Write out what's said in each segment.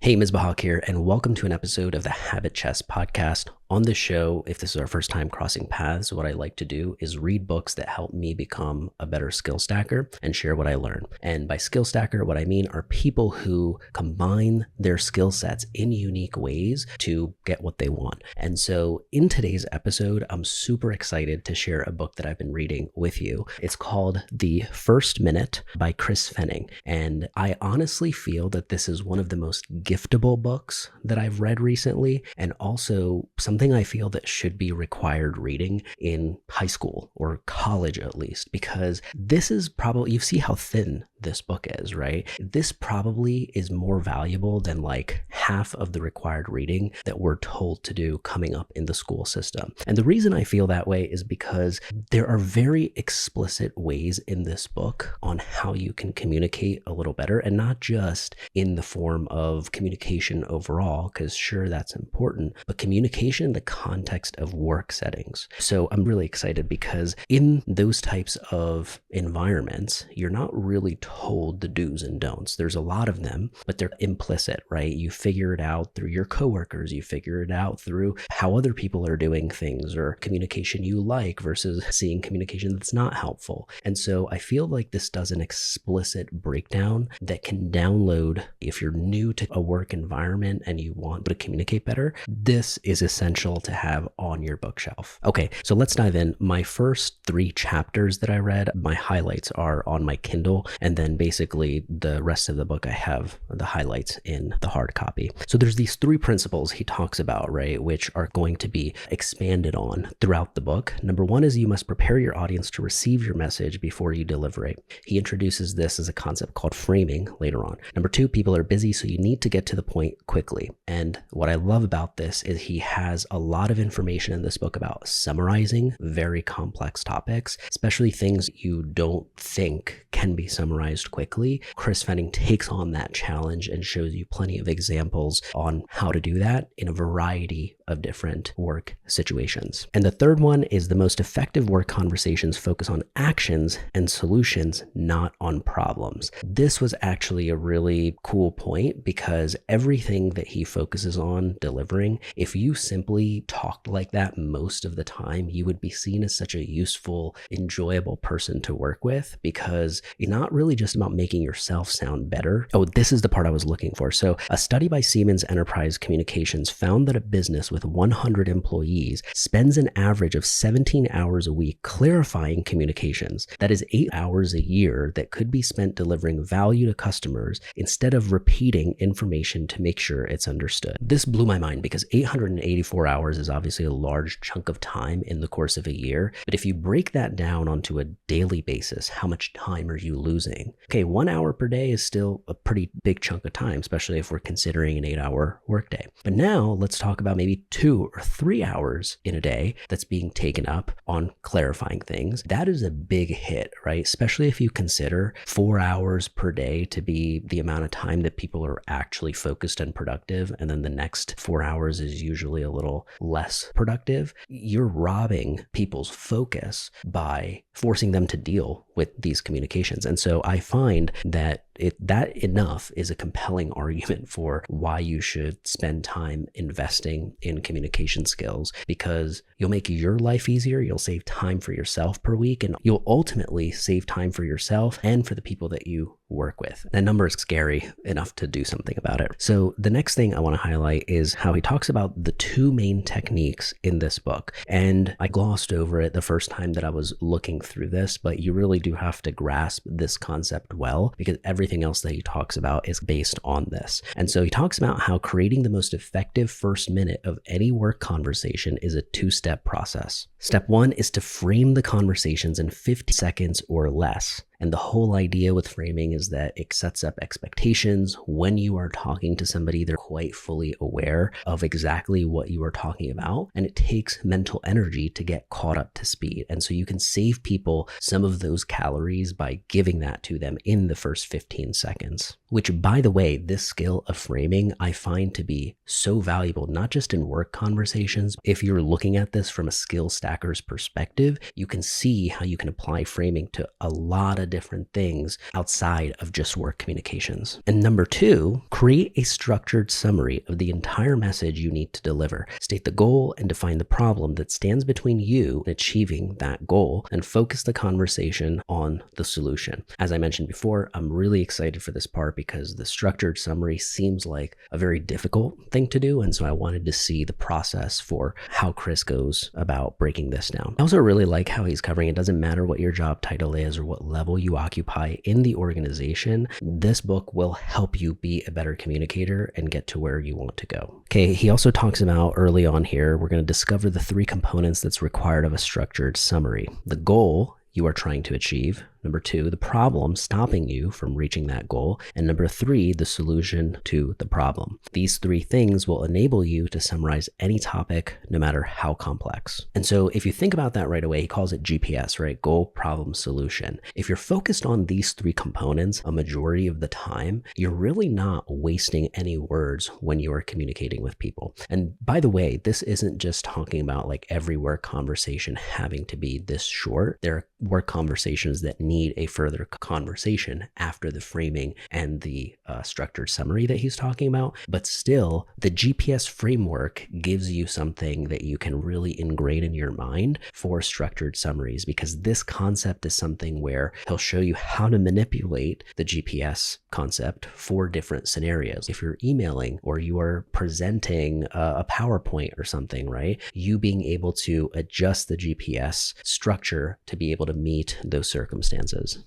Hey, Ms. Bahak here, and welcome to an episode of the Habit Chess podcast. On this show, if this is our first time crossing paths, what I like to do is read books that help me become a better skill stacker and share what I learn. And by skill stacker, what I mean are people who combine their skill sets in unique ways to get what they want. And so in today's episode, I'm super excited to share a book that I've been reading with you. It's called The First Minute by Chris Fenning. And I honestly feel that this is one of the most giftable books that I've read recently, and also something I feel that should be required reading in high school or college at least, because this is probably, you see how thin this book is, right? This probably is more valuable than like half of the required reading that we're told to do coming up in the school system. And the reason I feel that way is because there are very explicit ways in this book on how you can communicate a little better, and not just in the form of communication overall, because sure, that's important, but communication in the context of work settings. So I'm really excited because in those types of environments, you're not really told the do's and don'ts. There's a lot of them, but they're implicit, right? You figure it out through your coworkers, you figure it out through how other people are doing things, or communication you like versus seeing communication that's not helpful. And so I feel like this does an explicit breakdown that can download if you're new to a work environment and you want to communicate better. This is essential to have on your bookshelf. Okay, so let's dive in. My first 3 chapters that I read, my highlights are on my Kindle, and then basically the rest of the book I have the highlights in the hard copy. So there's these 3 principles he talks about, right, which are going to be expanded on throughout the book. Number 1 is you must prepare your audience to receive your message before you deliver it. He introduces this as a concept called framing later on. Number 2, people are busy, so you need to get to the point quickly. And what I love about this is he has a lot of information in this book about summarizing very complex topics, especially things you don't think can be summarized quickly. Chris Fenning takes on that challenge and shows you plenty of examples on how to do that in a variety of different work situations. And the third one is the most effective work conversations focus on actions and solutions, not on problems. This was actually a really cool point because everything that he focuses on delivering, if you simply talked like that most of the time, you would be seen as such a useful, enjoyable person to work with, because it's not really just about making yourself sound better. Oh, this is the part I was looking for. So a study by Siemens Enterprise Communications found that a business with 100 employees spends an average of 17 hours a week clarifying communications. That is 8 hours a year that could be spent delivering value to customers instead of repeating information to make sure it's understood. This blew my mind because 884 hours is obviously a large chunk of time in the course of a year. But if you break that down onto a daily basis, how much time are you losing? Okay, 1 hour per day is still a pretty big chunk of time, especially if we're considering an 8-hour workday. But now let's talk about maybe 2 or 3 hours in a day that's being taken up on clarifying things. That is a big hit, right? Especially if you consider 4 hours per day to be the amount of time that people are actually focused and productive, and then the next 4 hours is usually a little less productive. You're robbing people's focus by forcing them to deal with these communications. And so I find that that enough is a compelling argument for why you should spend time investing in communication skills, because you'll make your life easier, you'll save time for yourself per week, and you'll ultimately save time for yourself and for the people that you work with. That number is scary enough to do something about it. So the next thing I want to highlight is how he talks about the 2 main techniques in this book. And I glossed over it the first time that I was looking through this, but you really do have to grasp this concept well, because everything else that he talks about is based on this. And so he talks about how creating the most effective first minute of any work conversation is a 2-step process. Step 1 is to frame the conversations in 50 seconds or less. And the whole idea with framing is that it sets up expectations. When you are talking to somebody, they're quite fully aware of exactly what you are talking about. And it takes mental energy to get caught up to speed. And so you can save people some of those calories by giving that to them in the first 15 seconds. Which, by the way, this skill of framing I find to be so valuable, not just in work conversations. If you're looking at this from a skill stacker's perspective, you can see how you can apply framing to a lot of of different things outside of just work communications. And number two, create a structured summary of the entire message you need to deliver. State the goal and define the problem that stands between you and achieving that goal, and focus the conversation on the solution. As I mentioned before, I'm really excited for this part because the structured summary seems like a very difficult thing to do. And so I wanted to see the process for how Chris goes about breaking this down. I also really like how he's covering it doesn't matter what your job title is or what level you occupy in the organization. This book will help you be a better communicator and get to where you want to go. Okay, he also talks about early on here, we're going to discover the three components that's required of a structured summary. The goal you are trying to achieve. Number two, the problem stopping you from reaching that goal. And number three, the solution to the problem. These three things will enable you to summarize any topic, no matter how complex. And so if you think about that right away, he calls it GPS, right? Goal, problem, solution. If you're focused on these three components a majority of the time, you're really not wasting any words when you are communicating with people. And by the way, this isn't just talking about like every work conversation having to be this short. There are work conversations that need a further conversation after the framing and the structured summary that he's talking about. But still, the GPS framework gives you something that you can really ingrain in your mind for structured summaries, because this concept is something where he'll show you how to manipulate the GPS concept for different scenarios. If you're emailing or you are presenting a PowerPoint or something, right? You being able to adjust the GPS structure to be able to meet those circumstances.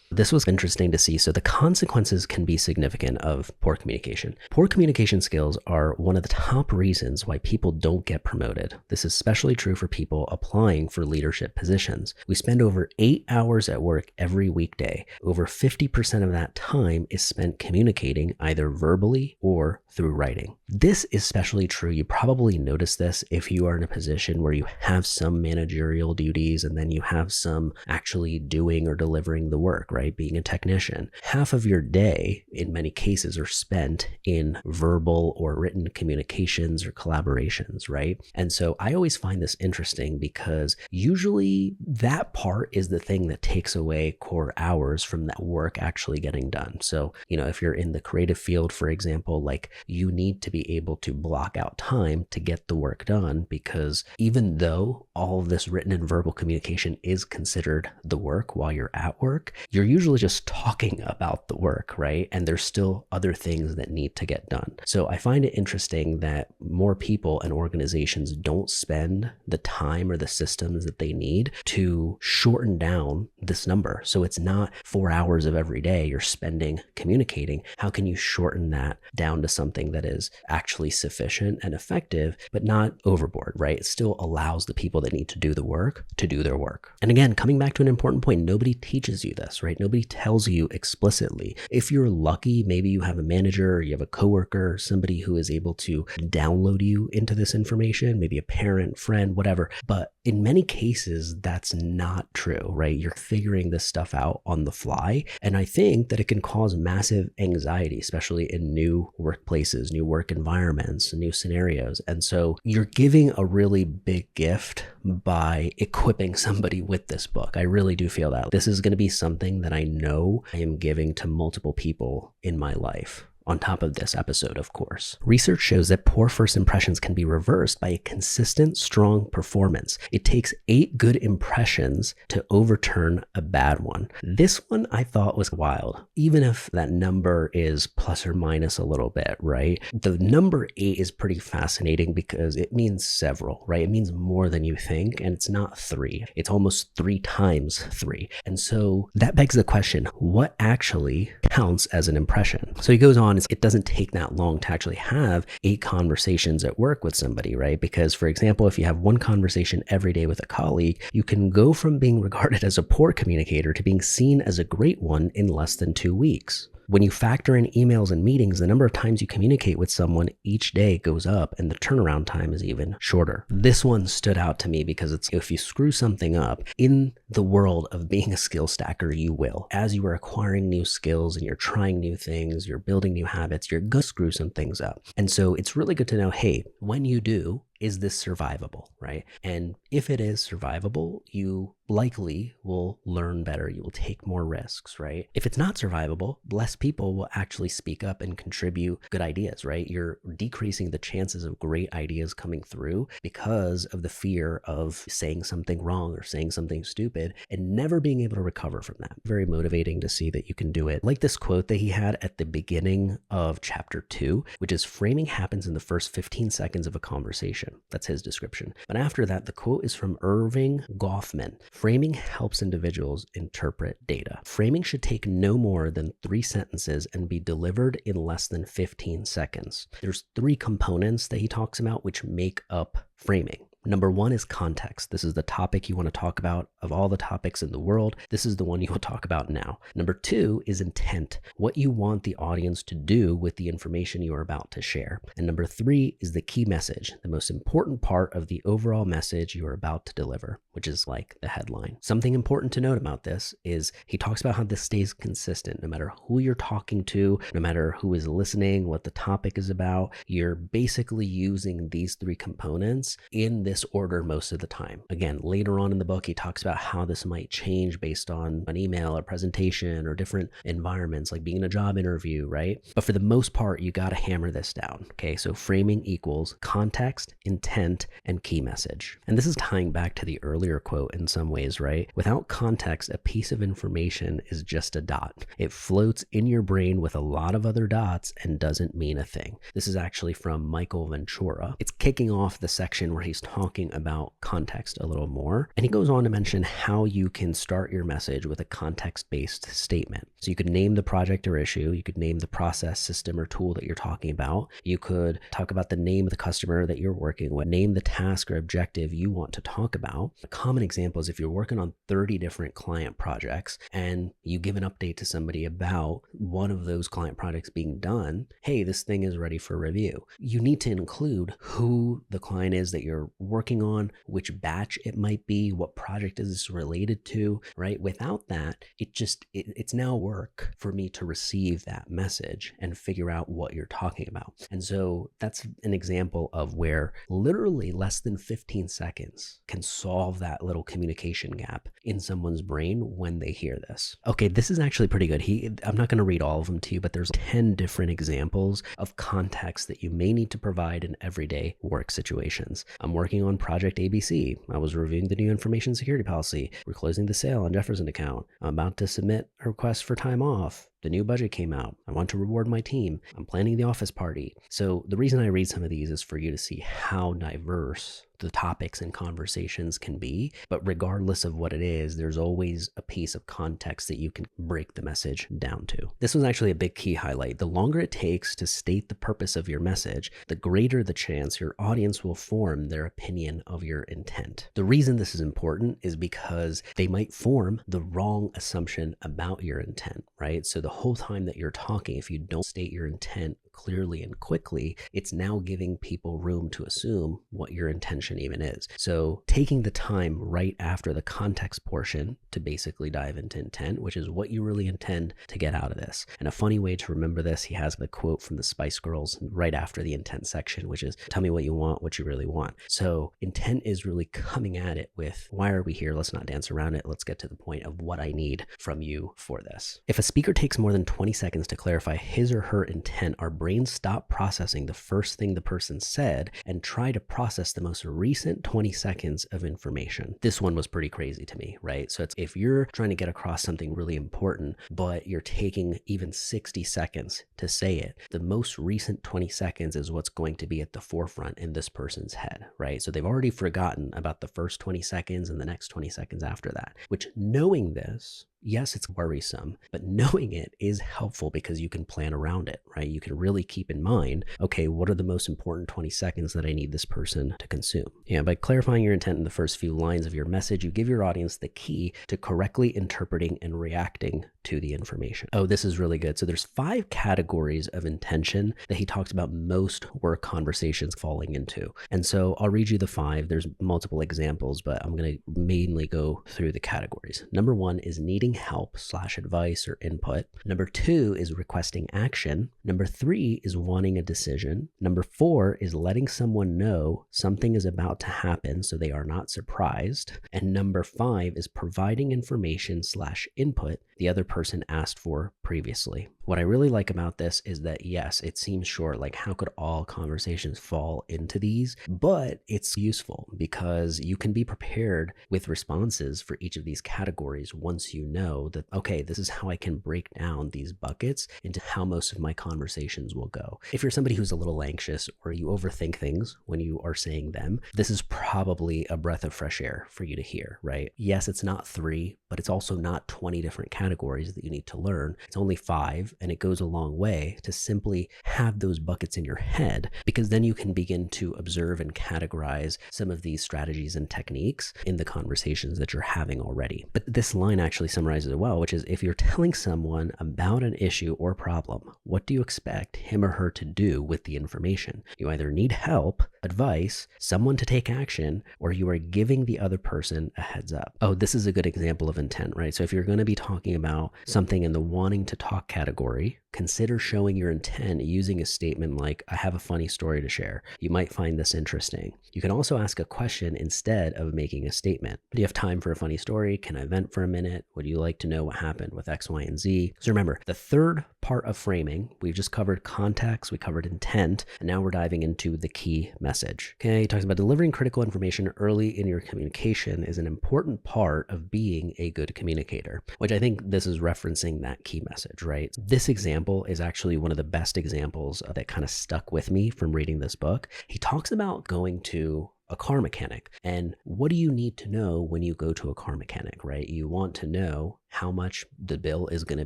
This was interesting to see. So the consequences can be significant of poor communication. Poor communication skills are one of the top reasons why people don't get promoted. This is especially true for people applying for leadership positions. We spend over 8 hours at work every weekday. Over 50% of that time is spent communicating either verbally or through writing. This is especially true. You probably notice this if you are in a position where you have some managerial duties and then you have some actually doing or delivering the work, right? Being a technician. Half of your day, in many cases, are spent in verbal or written communications or collaborations, right? And so I always find this interesting because usually that part is the thing that takes away core hours from that work actually getting done. So, if you're in the creative field, for example, like you need to be able to block out time to get the work done, because even though all of this written and verbal communication is considered the work while you're at work, you're usually just talking about the work, right? And there's still other things that need to get done. So I find it interesting that more people and organizations don't spend the time or the systems that they need to shorten down this number. So it's not 4 hours of every day you're spending communicating. How can you shorten that down to something that is actually sufficient and effective, but not overboard, right? It still allows the people that need to do the work to do their work. And again, coming back to an important point, nobody teaches you this, right? Nobody tells you explicitly. If you're lucky, maybe you have a manager or you have a coworker or somebody who is able to download you into this information, maybe a parent, friend, whatever. But in many cases, that's not true, right? You're figuring this stuff out on the fly. And I think that it can cause massive anxiety, especially in new workplaces, new work environments, new scenarios. And so you're giving a really big gift by equipping somebody with this book. I really do feel that this is going to be something that I know I am giving to multiple people in my life. On top of this episode, of course. Research shows that poor first impressions can be reversed by a consistent, strong performance. It takes 8 good impressions to overturn a bad one. This one I thought was wild, even if that number is plus or minus a little bit, right? The number 8 is pretty fascinating because it means several, right? It means more than you think, and it's not 3. It's almost 3 times 3. And so that begs the question, what actually counts as an impression? So he goes on, it doesn't take that long to actually have 8 conversations at work with somebody, right? Because, for example, if you have one conversation every day with a colleague, you can go from being regarded as a poor communicator to being seen as a great one in less than 2 weeks. When you factor in emails and meetings, the number of times you communicate with someone each day goes up and the turnaround time is even shorter. This one stood out to me because it's if you screw something up in the world of being a skill stacker, you will. As you are acquiring new skills and you're trying new things, you're building new habits, you're going to screw some things up. And so it's really good to know, hey, when you do, is this survivable, right? And if it is survivable, you likely will learn better. You will take more risks, right? If it's not survivable, less people will actually speak up and contribute good ideas, right? You're decreasing the chances of great ideas coming through because of the fear of saying something wrong or saying something stupid and never being able to recover from that. Very motivating to see that you can do it. Like this quote that he had at the beginning of chapter 2, which is framing happens in the first 15 seconds of a conversation. That's his description. But after that, the quote is from Irving Goffman. Framing helps individuals interpret data. Framing should take no more than 3 sentences and be delivered in less than 15 seconds. There's 3 components that he talks about which make up framing. Number 1 is context. This is the topic you want to talk about. Of all the topics in the world, this is the one you will talk about now. Number 2 is intent, what you want the audience to do with the information you are about to share. And number 3 is the key message, the most important part of the overall message you are about to deliver, which is like the headline. Something important to note about this is he talks about how this stays consistent no matter who you're talking to, no matter who is listening, what the topic is about. You're basically using these 3 components in this order most of the time. Again, later on in the book, he talks about how this might change based on an email or presentation or different environments, like being in a job interview, right? But for the most part, you got to hammer this down. Okay, so framing equals context, intent, and key message. And this is tying back to the earlier quote in some ways, right? Without context, a piece of information is just a dot. It floats in your brain with a lot of other dots and doesn't mean a thing. This is actually from Michael Ventura. It's kicking off the section where he's talking about context a little more. And he goes on to mention how you can start your message with a context-based statement. So you could name the project or issue. You could name the process, system, or tool that you're talking about. You could talk about the name of the customer that you're working with, name the task or objective you want to talk about. A common example is if you're working on 30 different client projects and you give an update to somebody about one of those client projects being done, hey, this thing is ready for review. You need to include who the client is that you're working on, which batch it might be, what project is this related to, right? Without that, it's now work for me to receive that message and figure out what you're talking about. And so that's an example of where literally less than 15 seconds can solve that little communication gap in someone's brain when they hear this. Okay, this is actually pretty good. I'm not going to read all of them to you, but there's 10 different examples of context that you may need to provide in everyday work situations. I'm working on project ABC. I was reviewing the new information security policy. We're closing the sale on Jefferson account. I'm about to submit a request for time off. The new budget came out. I want to reward my team. I'm planning the office party. So the reason I read some of these is for you to see how diverse the topics and conversations can be. But regardless of what it is, there's always a piece of context that you can break the message down to. This was actually a big key highlight. The longer it takes to state the purpose of your message, the greater the chance your audience will form their opinion of your intent. The reason this is important is because they might form the wrong assumption about your intent, right? So the whole time that you're talking, if you don't state your intent clearly and quickly, it's now giving people room to assume what your intention even is. So taking the time right after the context portion to basically dive into intent, which is what you really intend to get out of this. And a funny way to remember this, he has the quote from the Spice Girls right after the intent section, which is, tell me what you want, what you really want. So intent is really coming at it with, why are we here? Let's not dance around it. Let's get to the point of what I need from you for this. If a speaker takes more than 20 seconds to clarify his or her intent, our brains stop processing the first thing the person said and try to process the most recent 20 seconds of information. This one was pretty crazy to me, right? So it's, if you're trying to get across something really important, but you're taking even 60 seconds to say it, the most recent 20 seconds is what's going to be at the forefront in this person's head, right? So they've already forgotten about the first 20 seconds and the next 20 seconds after that, which, knowing this, yes, it's worrisome, but knowing it is helpful because you can plan around it, right? You can really keep in mind, okay, what are the most important 20 seconds that I need this person to consume? Yeah, by clarifying your intent in the first few lines of your message, you give your audience the key to correctly interpreting and reacting to the information. Oh, this is really good. So there's 5 categories of intention that he talks about most work conversations falling into. And so I'll read you the 5. There's multiple examples, but I'm going to mainly go through the categories. Number 1 is needing help / advice or input. Number 2 is requesting action. Number 3 is wanting a decision. Number 4 is letting someone know something is about to happen so they are not surprised. And number 5 is providing information / input the other person asked for previously. What I really like about this is that, yes, it seems short, like how could all conversations fall into these? But it's useful because you can be prepared with responses for each of these categories once you know that, okay, this is how I can break down these buckets into how most of my conversations will go. If you're somebody who's a little anxious or you overthink things when you are saying them, this is probably a breath of fresh air for you to hear, right? Yes, it's not 3, but it's also not 20 different categories that you need to learn. It's only 5, and it goes a long way to simply have those buckets in your head, because then you can begin to observe and categorize some of these strategies and techniques in the conversations that you're having already. But this line actually summarizes it well, which is if you're telling someone about an issue or problem, what do you expect him or her to do with the information? You either need help, advice, someone to take action, or you are giving the other person a heads up. Oh, this is a good example of intent, right? So if you're going to be talking about something in the wanting to talk category, consider showing your intent using a statement like, I have a funny story to share. You might find this interesting. You can also ask a question instead of making a statement. Do you have time for a funny story? Can I vent for a minute? Would you like to know what happened with X, Y, and Z? So remember, the third part of framing, we've just covered context, we covered intent, and now we're diving into the key message. Okay, he talks about delivering critical information early in your communication is an important part of being a good communicator, which I think this is referencing that key message, right? This example is actually one of the best examples that kind of stuck with me from reading this book. He talks about going to a car mechanic. And what do you need to know when you go to a car mechanic, right? You want to know how much the bill is going to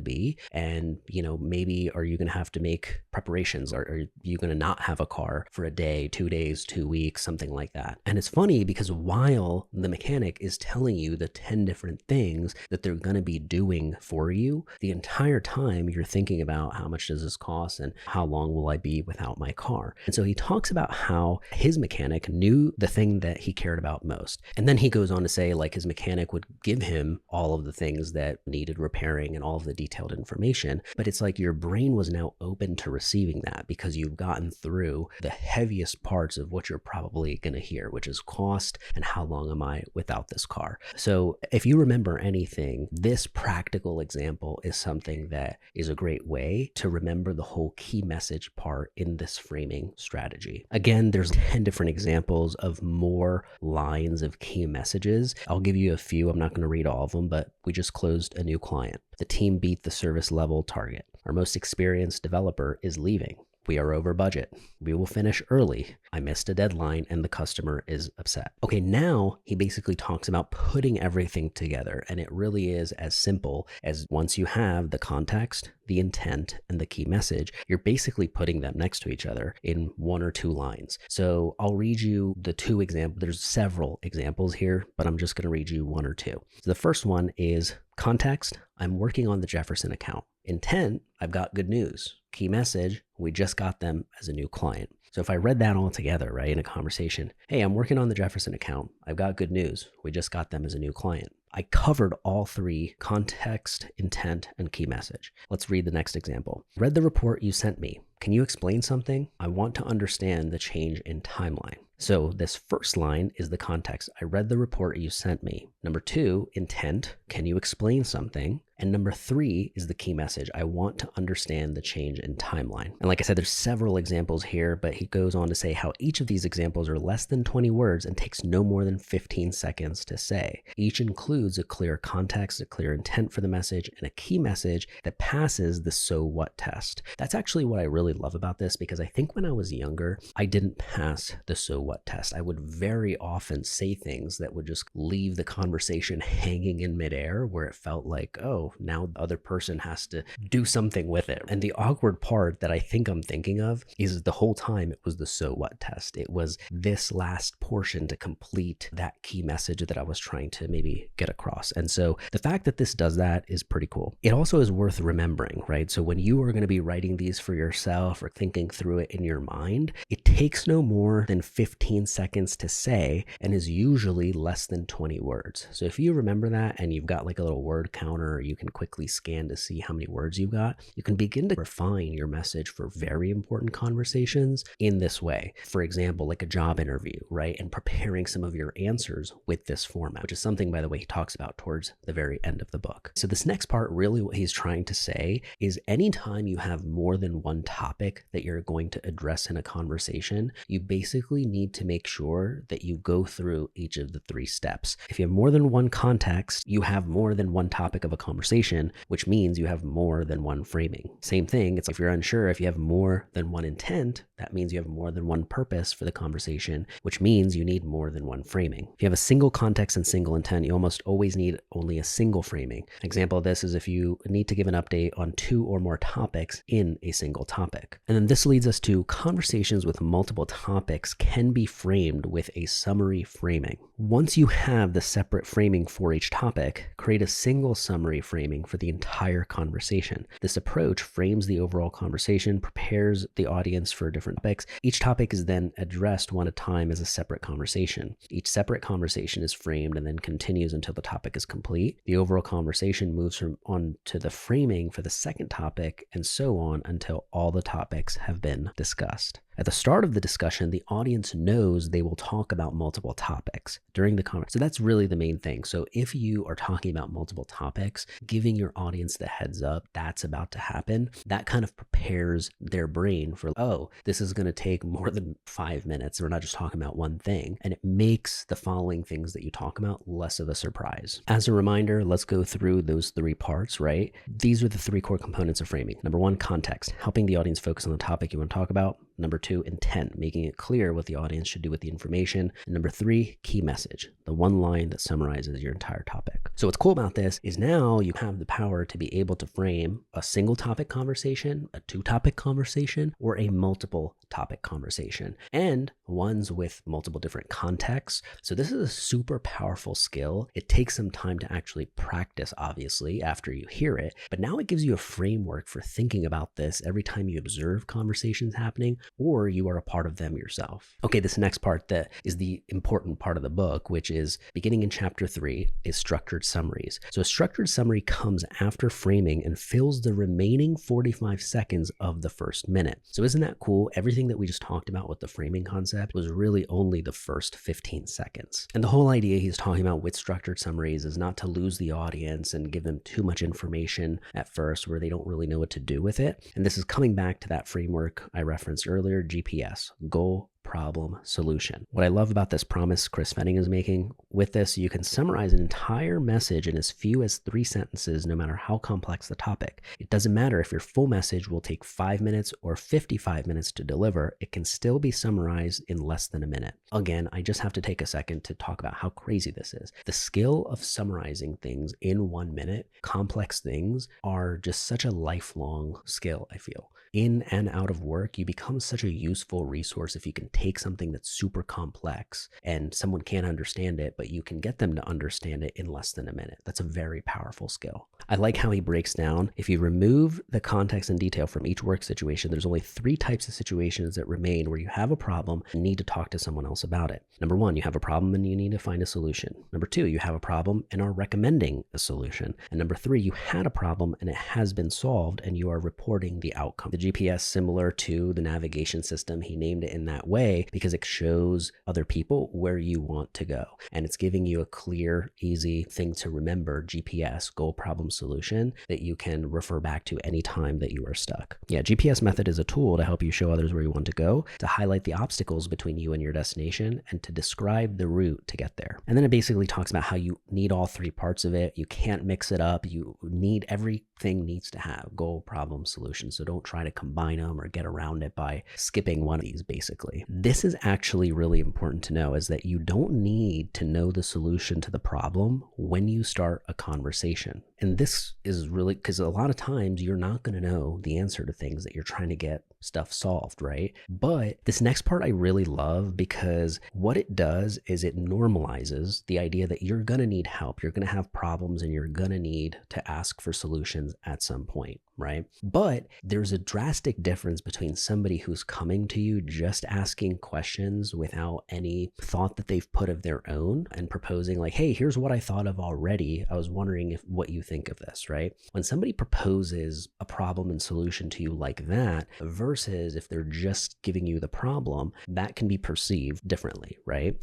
be. And, maybe are you going to have to make preparations? Are you going to not have a car for a day, 2 days, 2 weeks, something like that? And it's funny because while the mechanic is telling you the 10 different things that they're going to be doing for you, the entire time you're thinking about how much does this cost and how long will I be without my car? And so he talks about how his mechanic knew the thing that he cared about most. And then he goes on to say, like, his mechanic would give him all of the things that needed repairing and all of the detailed information. But it's like your brain was now open to receiving that because you've gotten through the heaviest parts of what you're probably going to hear, which is cost and how long am I without this car. So if you remember anything, this practical example is something that is a great way to remember the whole key message part in this framing strategy. Again, there's 10 different examples of more lines of key messages. I'll give you a few. I'm not going to read all of them, but we just closed a new client. The team beat the service level target. Our most experienced developer is leaving. We are over budget. We will finish early. I missed a deadline and the customer is upset. Okay, now he basically talks about putting everything together, and it really is as simple as once you have the context, the intent, and the key message, you're basically putting them next to each other in 1 or 2 lines. So I'll read you the 2 examples. There's several examples here, but I'm just going to read you 1 or 2. So the first one is context. I'm working on the Jefferson account. Intent, I've got good news. Key message, we just got them as a new client. So if I read that all together, right, in a conversation, hey, I'm working on the Jefferson account. I've got good news. We just got them as a new client. I covered all 3: context, intent, and key message. Let's read the next example. Read the report you sent me. Can you explain something? I want to understand the change in timeline. So this first line is the context. I read the report you sent me. Number 2, intent. Can you explain something? And number 3 is the key message. I want to understand the change in timeline. And like I said, there's several examples here, but he goes on to say how each of these examples are less than 20 words and takes no more than 15 seconds to say. Each includes a clear context, a clear intent for the message, and a key message that passes the so what test. That's actually what I really love about this, because I think when I was younger, I didn't pass the so what test. I would very often say things that would just leave the conversation hanging in midair unfair, where it felt like, oh, now the other person has to do something with it. And the awkward part that I think I'm thinking of is the whole time it was the so what test. It was this last portion to complete that key message that I was trying to maybe get across. And so the fact that this does that is pretty cool. It also is worth remembering, right? So when you are going to be writing these for yourself or thinking through it in your mind, it takes no more than 15 seconds to say and is usually less than 20 words. So if you remember that and you've got like a little word counter, or you can quickly scan to see how many words you've got, you can begin to refine your message for very important conversations in this way. For example, like a job interview, right? And preparing some of your answers with this format, which is something, by the way, he talks about towards the very end of the book. So this next part, really what he's trying to say is anytime you have more than one topic that you're going to address in a conversation, you basically need to make sure that you go through each of the 3 steps. If you have more than one context, you have more than one topic of a conversation, which means you have more than one framing. Same thing, it's if you're unsure, if you have more than one intent, that means you have more than one purpose for the conversation, which means you need more than one framing. If you have a single context and single intent, you almost always need only a single framing. An example of this is if you need to give an update on 2 or more topics in a single topic. And then this leads us to conversations with multiple topics can be framed with a summary framing. Once you have the separate framing for each topic, create a single summary framing for the entire conversation. This approach frames the overall conversation, prepares the audience for different topics. Each topic is then addressed one at a time as a separate conversation. Each separate conversation is framed and then continues until the topic is complete. The overall conversation moves on to the framing for the second topic, and so on until all the topics have been discussed. At the start of the discussion, the audience knows they will talk about multiple topics during the conversation. So that's really the main thing. So if you are talking about multiple topics, giving your audience the heads up that's about to happen, that kind of prepares their brain for, oh, this is going to take more than 5 minutes. We're not just talking about one thing. And it makes the following things that you talk about less of a surprise. As a reminder, let's go through those 3 parts, right? These are the 3 core components of framing. Number 1, context, helping the audience focus on the topic you want to talk about. Number 2, intent, making it clear what the audience should do with the information. And number 3, key message, the one line that summarizes your entire topic. So what's cool about this is now you have the power to be able to frame a single topic conversation, a 2-topic conversation, or a multiple topic conversation, and ones with multiple different contexts. So this is a super powerful skill. It takes some time to actually practice, obviously, after you hear it, but now it gives you a framework for thinking about this every time you observe conversations happening or you are a part of them yourself. Okay, this next part that is the important part of the book, which is beginning in chapter 3, is structured summaries. So a structured summary comes after framing and fills the remaining 45 seconds of the first minute. So isn't that cool? Everything that we just talked about with the framing concept was really only the first 15 seconds. And the whole idea he's talking about with structured summaries is not to lose the audience and give them too much information at first where they don't really know what to do with it. And this is coming back to that framework I referenced earlier, GPS, goal, problem, solution. What I love about this promise Chris Fenning is making, with this, you can summarize an entire message in as few as 3 sentences, no matter how complex the topic. It doesn't matter if your full message will take 5 minutes or 55 minutes to deliver, it can still be summarized in less than a minute. Again, I just have to take a second to talk about how crazy this is. The skill of summarizing things in 1 minute, complex things, are just such a lifelong skill, I feel. In and out of work, you become such a useful resource if you can take something that's super complex and someone can't understand it, but you can get them to understand it in less than a minute. That's a very powerful skill. I like how he breaks down, if you remove the context and detail from each work situation, there's only 3 types of situations that remain where you have a problem and need to talk to someone else about it. Number 1, you have a problem and you need to find a solution. Number 2, you have a problem and are recommending a solution. And number 3, you had a problem and it has been solved and you are reporting the outcome. The GPS, similar to the navigation system, he named it in that way because it shows other people where you want to go. And it's giving you a clear, easy thing to remember, GPS, goal, problem, solution, that you can refer back to any time that you are stuck. Yeah, GPS method is a tool to help you show others where you want to go, to highlight the obstacles between you and your destination, and to describe the route to get there. And then it basically talks about how you need all 3 parts of it. You can't mix it up. You need every thing needs to have goal, problem, solution. So don't try to combine them or get around it by skipping one of these, basically. This is actually really important to know, is that you don't need to know the solution to the problem when you start a conversation. And this is really because a lot of times you're not going to know the answer to things that you're trying to get stuff solved, right? But this next part I really love, because what it does is it normalizes the idea that you're going to need help, you're going to have problems, and you're going to need to ask for solutions at some point, right? But there's a drastic difference between somebody who's coming to you just asking questions without any thought that they've put of their own and proposing like, hey, here's what I thought of already. I was wondering what you think of this, right? When somebody proposes a problem and solution to you like that, versus if they're just giving you the problem, that can be perceived differently, right?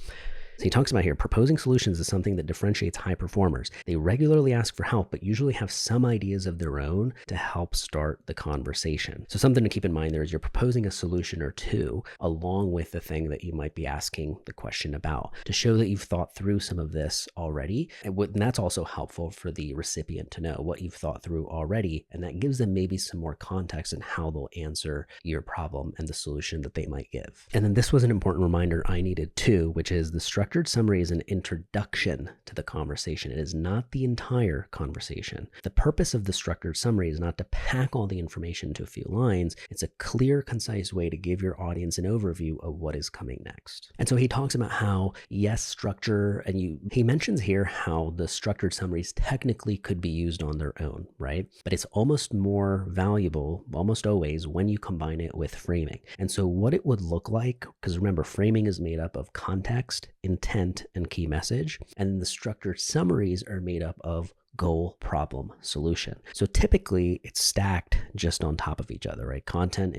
So he talks about here, proposing solutions is something that differentiates high performers. They regularly ask for help, but usually have some ideas of their own to help start the conversation. So something to keep in mind there is you're proposing a solution or two along with the thing that you might be asking the question about to show that you've thought through some of this already. And that's also helpful for the recipient to know what you've thought through already. And that gives them maybe some more context in how they'll answer your problem and the solution that they might give. And then this was an important reminder I needed too, which is the structured summary is an introduction to the conversation. It is not the entire conversation. The purpose of the structured summary is not to pack all the information into a few lines. It's a clear, concise way to give your audience an overview of what is coming next. And so he talks about how, yes, structure, and he mentions here how the structured summaries technically could be used on their own, right? But it's almost more valuable, almost always, when you combine it with framing. And so what it would look like, because remember, framing is made up of context, intent, and key message. And the structured summaries are made up of goal, problem, solution. So typically it's stacked just on top of each other, right? Context,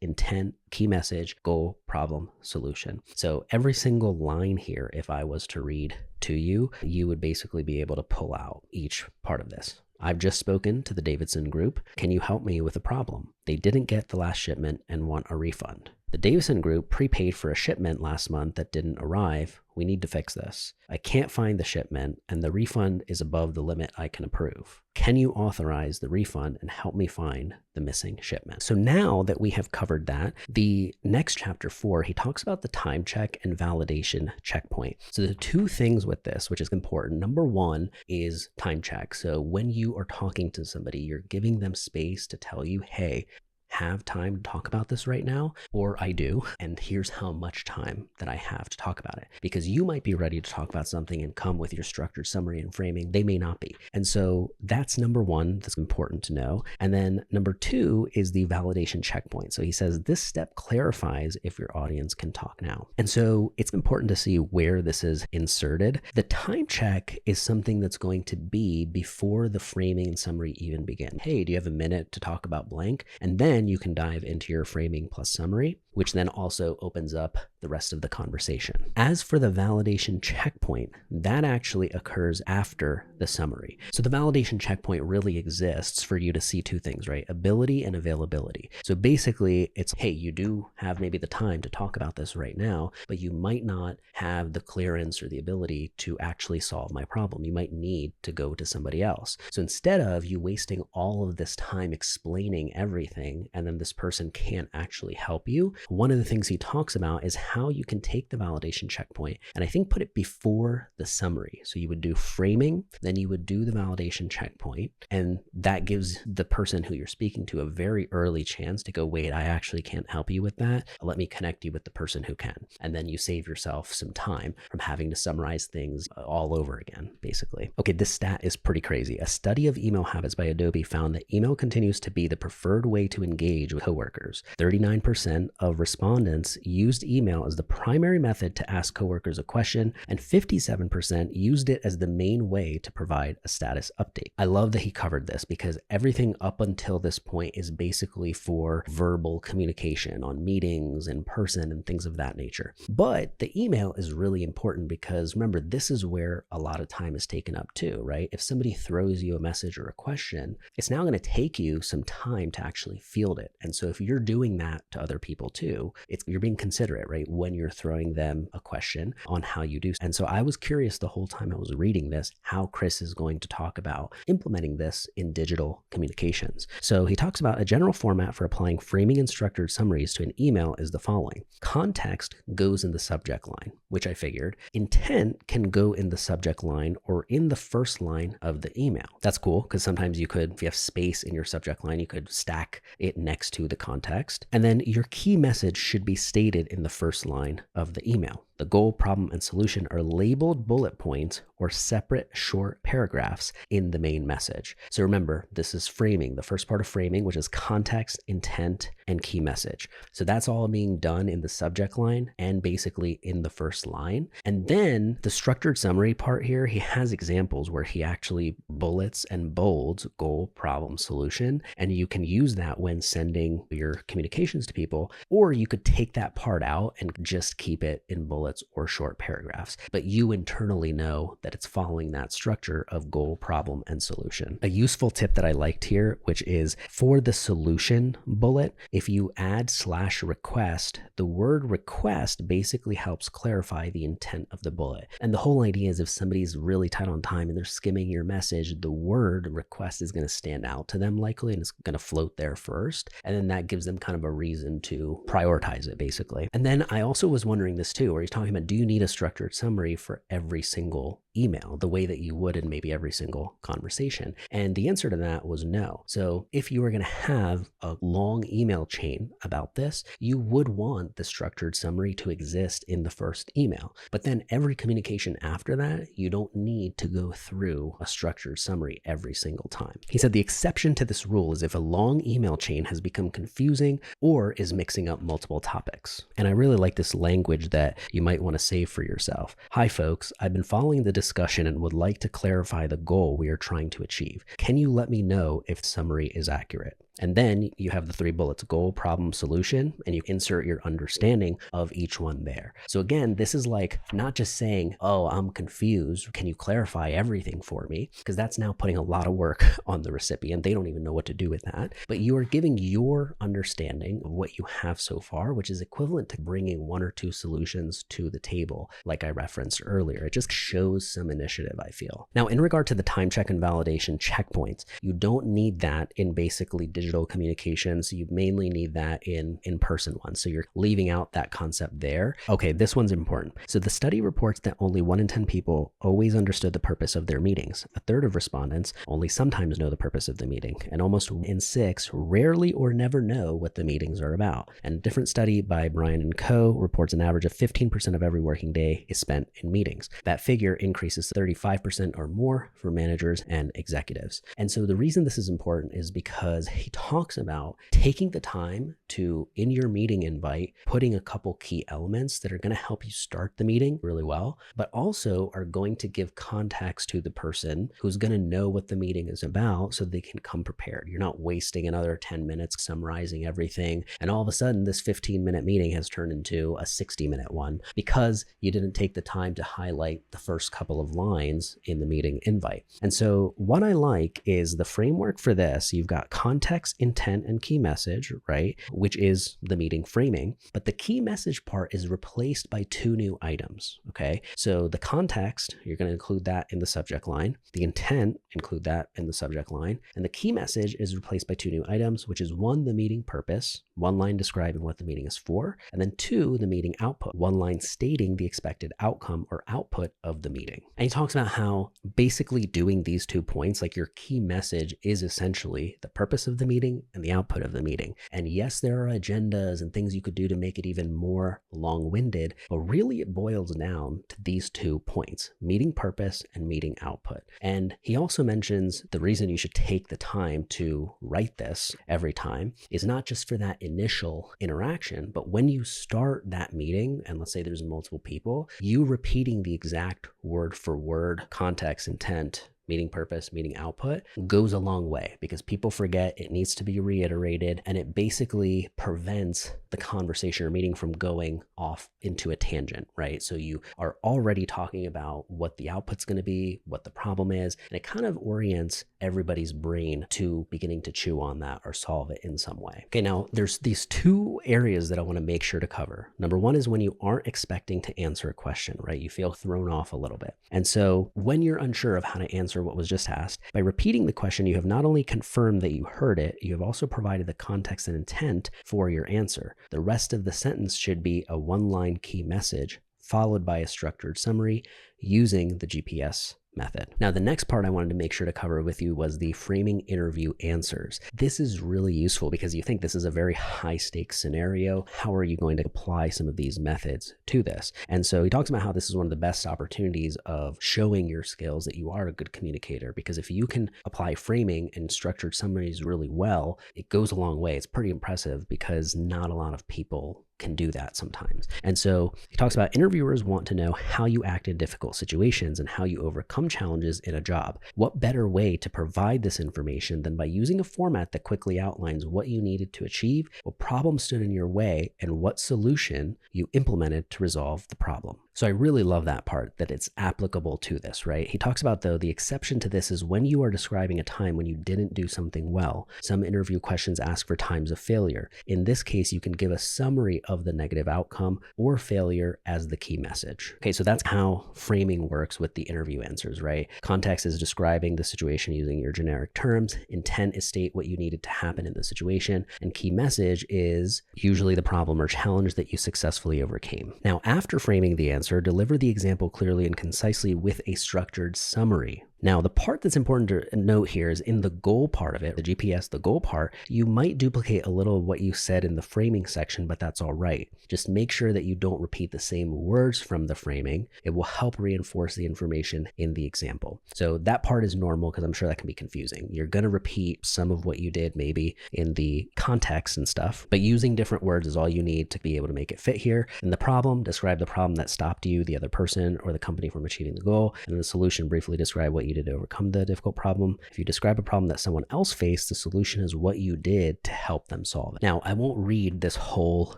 intent, key message, goal, problem, solution. So every single line here, if I was to read to you, you would basically be able to pull out each part of this. I've just spoken to the Davidson Group. Can you help me with a problem? They didn't get the last shipment and want a refund. The Davidson Group prepaid for a shipment last month that didn't arrive. We need to fix this. I can't find the shipment and the refund is above the limit I can approve. Can you authorize the refund and help me find the missing shipment? So now that we have covered that, the next chapter 4, he talks about the time check and validation checkpoint. So the two things with this, which is important. Number one is time check. So when you are talking to somebody, you're giving them space to tell you, hey, have time to talk about this right now, or I do, and here's how much time that I have to talk about it. Because you might be ready to talk about something and come with your structured summary and framing. They may not be. And so that's number one that's important to know. And then number two is the validation checkpoint. So he says this step clarifies if your audience can talk now. And so it's important to see where this is inserted. The time check is something that's going to be before the framing and summary even begin. Hey, do you have a minute to talk about blank? And then you can dive into your framing plus summary, which then also opens up the rest of the conversation. As for the validation checkpoint, that actually occurs after the summary. So the validation checkpoint really exists for you to see two things, right? Ability and availability. So basically it's, hey, you do have maybe the time to talk about this right now, but you might not have the clearance or the ability to actually solve my problem. You might need to go to somebody else. So instead of you wasting all of this time explaining everything and then this person can't actually help you, one of the things he talks about is how you can take the validation checkpoint and I think put it before the summary. So you would do framing, then you would do the validation checkpoint, and that gives the person who you're speaking to a very early chance to go, wait, I actually can't help you with that. Let me connect you with the person who can. And then you save yourself some time from having to summarize things all over again, basically. Okay, this stat is pretty crazy. A study of email habits by Adobe found that email continues to be the preferred way to engage with coworkers. 39% of respondents used email as the primary method to ask coworkers a question, and 57% used it as the main way to provide a status update. I love that he covered this because everything up until this point is basically for verbal communication on meetings, in person, and things of that nature. But the email is really important because remember, this is where a lot of time is taken up too, right? If somebody throws you a message or a question, it's now going to take you some time to actually field it. And so if you're doing that to other people too, you're being considerate, right? when you're throwing them a question on how you do. And so I was curious the whole time I was reading this, how Chris is going to talk about implementing this in digital communications. So he talks about a general format for applying framing and structured summaries to an email is the following. Context goes in the subject line, which I figured. Intent can go in the subject line or in the first line of the email. That's cool because sometimes you could, if you have space in your subject line, you could stack it next to the context. And then your key message should be stated in the first line of the email. The goal, problem, and solution are labeled bullet points or separate short paragraphs in the main message. So remember, this is framing, the first part of framing, which is context, intent, and key message. So that's all being done in the subject line and basically in the first line. And then the structured summary part here, he has examples where he actually bullets and bolds goal, problem, solution. And you can use that when sending your communications to people, or you could take that part out and just keep it in bullets or short paragraphs, but you internally know that it's following that structure of goal, problem, and solution. A useful tip that I liked here, which is for the solution bullet, if you add /request, the word request basically helps clarify the intent of the bullet. And the whole idea is if somebody's really tight on time and they're skimming your message, the word request is going to stand out to them likely, and it's going to float there first. And then that gives them kind of a reason to prioritize it basically. And then I also was wondering this too, where he's talking about, do you need a structured summary for every single email the way that you would in maybe every single conversation? And the answer to that was no. So if you were going to have a long email chain about this, you would want the structured summary to exist in the first email. But then every communication after that, you don't need to go through a structured summary every single time. He said the exception to this rule is if a long email chain has become confusing or is mixing up multiple topics. And I really like this language that you might want to save for yourself. Hi folks, I've been following the discussion and would like to clarify the goal we are trying to achieve. Can you let me know if the summary is accurate? And then you have the 3 bullets, goal, problem, solution, and you insert your understanding of each one there. So again, this is like not just saying, oh, I'm confused. Can you clarify everything for me? Because that's now putting a lot of work on the recipient. They don't even know what to do with that. But you are giving your understanding of what you have so far, which is equivalent to bringing 1 or 2 solutions to the table, like I referenced earlier. It just shows some initiative, I feel. Now, in regard to the time check and validation checkpoints, you don't need that in basically digital communications. You mainly need that in in-person ones. So you're leaving out that concept there. Okay, this one's important. So the study reports that only 1 in 10 people always understood the purpose of their meetings. A third of respondents only sometimes know the purpose of the meeting. And almost 1 in 6 rarely or never know what the meetings are about. And a different study by Bryan and Co. reports an average of 15% of every working day is spent in meetings. That figure increases to 35% or more for managers and executives. And so the reason this is important is because he talks about taking the time to, in your meeting invite, putting a couple key elements that are going to help you start the meeting really well, but also are going to give context to the person who's going to know what the meeting is about so they can come prepared. You're not wasting another 10 minutes summarizing everything. And all of a sudden, this 15-minute meeting has turned into a 60-minute one because you didn't take the time to highlight the first couple of lines in the meeting invite. And so what I like is the framework for this. You've got context, intent, and key message, right? Which is the meeting framing. But the key message part is replaced by 2 new items, okay? So the context, you're going to include that in the subject line. The intent, include that in the subject line. And the key message is replaced by 2 new items, which is 1, the meeting purpose, 1 line describing what the meeting is for, and then 2, the meeting output, 1 line stating the expected outcome or output of the meeting. And he talks about how basically doing these 2 points, like your key message is essentially the purpose of the meeting and the output of the meeting. And yes, there are agendas and things you could do to make it even more long-winded, but really it boils down to these 2 points, meeting purpose and meeting output. And he also mentions the reason you should take the time to write this every time is not just for that initial interaction, but when you start that meeting, and let's say there's multiple people, you repeating the exact word for word context, intent, meaning purpose, meaning output, goes a long way because people forget, it needs to be reiterated, and it basically prevents the conversation or meeting from going off into a tangent, right? So you are already talking about what the output's going to be, what the problem is, and it kind of orients everybody's brain to beginning to chew on that or solve it in some way. Okay, now there's these two areas that I want to make sure to cover. Number one is when you aren't expecting to answer a question, right? You feel thrown off a little bit. And so when you're unsure of how to answer what was just asked, by repeating the question, you have not only confirmed that you heard it, you have also provided the context and intent for your answer. The rest of the sentence should be a one-line key message followed by a structured summary using the GPS method. Now, the next part I wanted to make sure to cover with you was the framing interview answers. This is really useful because you think this is a very high stakes scenario. How are you going to apply some of these methods to this? And so he talks about how this is one of the best opportunities of showing your skills that you are a good communicator, because if you can apply framing and structured summaries really well, it goes a long way. It's pretty impressive because not a lot of people can do that sometimes. And so he talks about interviewers want to know how you act in difficult situations and how you overcome challenges in a job. What better way to provide this information than by using a format that quickly outlines what you needed to achieve, what problem stood in your way, and what solution you implemented to resolve the problem. So I really love that part, that it's applicable to this, right? He talks about, though, the exception to this is when you are describing a time when you didn't do something well. Some interview questions ask for times of failure. In this case, you can give a summary of the negative outcome or failure as the key message. Okay, so that's how framing works with the interview answers, right? Context is describing the situation using your generic terms. Intent is state what you needed to happen in the situation. And key message is usually the problem or challenge that you successfully overcame. Now, after framing the answer, deliver the example clearly and concisely with a structured summary. Now, the part that's important to note here is in the goal part of it, the GPS, the goal part, you might duplicate a little of what you said in the framing section, but that's all right. Just make sure that you don't repeat the same words from the framing. It will help reinforce the information in the example. So that part is normal because I'm sure that can be confusing. You're going to repeat some of what you did maybe in the context and stuff, but using different words is all you need to be able to make it fit here. And the problem, describe the problem that stopped you, the other person, or the company from achieving the goal. And the solution, briefly describe what you did to overcome the difficult problem. If you describe a problem that someone else faced, the solution is what you did to help them solve it. Now, I won't read this whole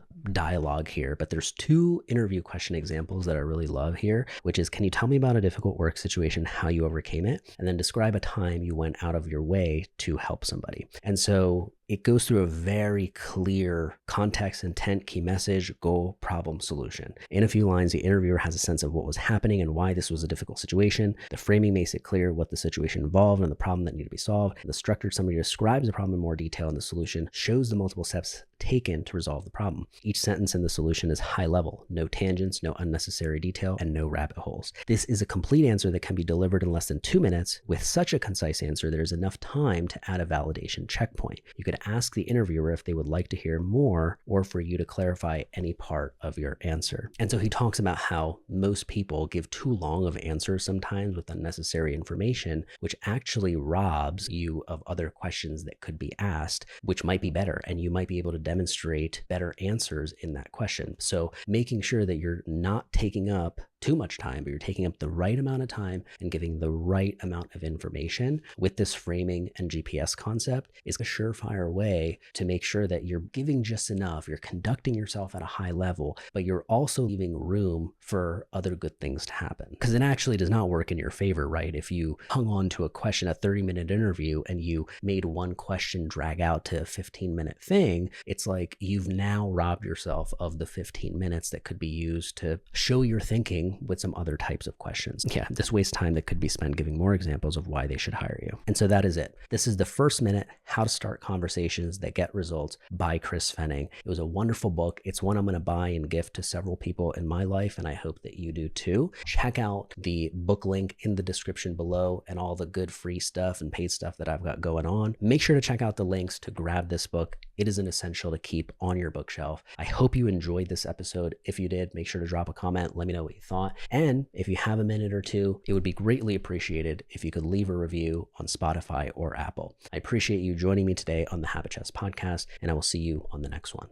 dialogue here, but there's two interview question examples that I really love here, which is, can you tell me about a difficult work situation, how you overcame it? And then describe a time you went out of your way to help somebody. And so it goes through a very clear context, intent, key message, goal, problem, solution. In a few lines, the interviewer has a sense of what was happening and why this was a difficult situation. The framing makes it clear what the situation involved and the problem that needed to be solved. And the structured summary describes the problem in more detail, and the solution shows the multiple steps taken to resolve the problem. Each sentence in the solution is high level, no tangents, no unnecessary detail, and no rabbit holes. This is a complete answer that can be delivered in less than 2 minutes. With such a concise answer, there's enough time to add a validation checkpoint. You could ask the interviewer if they would like to hear more or for you to clarify any part of your answer. And so he talks about how most people give too long of answers sometimes with unnecessary information, which actually robs you of other questions that could be asked, which might be better, and you might be able to demonstrate better answers in that question. So making sure that you're not taking up too much time, but you're taking up the right amount of time and giving the right amount of information with this framing and GPS concept is a surefire way to make sure that you're giving just enough, you're conducting yourself at a high level, but you're also leaving room for other good things to happen. Because it actually does not work in your favor, right? If you hung on to a question, a 30-minute interview, and you made one question drag out to a 15-minute thing, it's like you've now robbed yourself of the 15 minutes that could be used to show your thinking with some other types of questions. Yeah, this wastes time that could be spent giving more examples of why they should hire you. And so that is it. This is the First Minute, How to Start Conversations That Get Results by Chris Fenning. It was a wonderful book. It's one I'm going to buy and gift to several people in my life, and I hope that you do too. Check out the book link in the description below and all the good free stuff and paid stuff that I've got going on. Make sure to check out the links to grab this book. It is an essential to keep on your bookshelf. I hope you enjoyed this episode. If you did, make sure to drop a comment. Let me know what you thought. And if you have a minute or two, it would be greatly appreciated if you could leave a review on Spotify or Apple. I appreciate you joining me today on the Habit Chess podcast, and I will see you on the next one.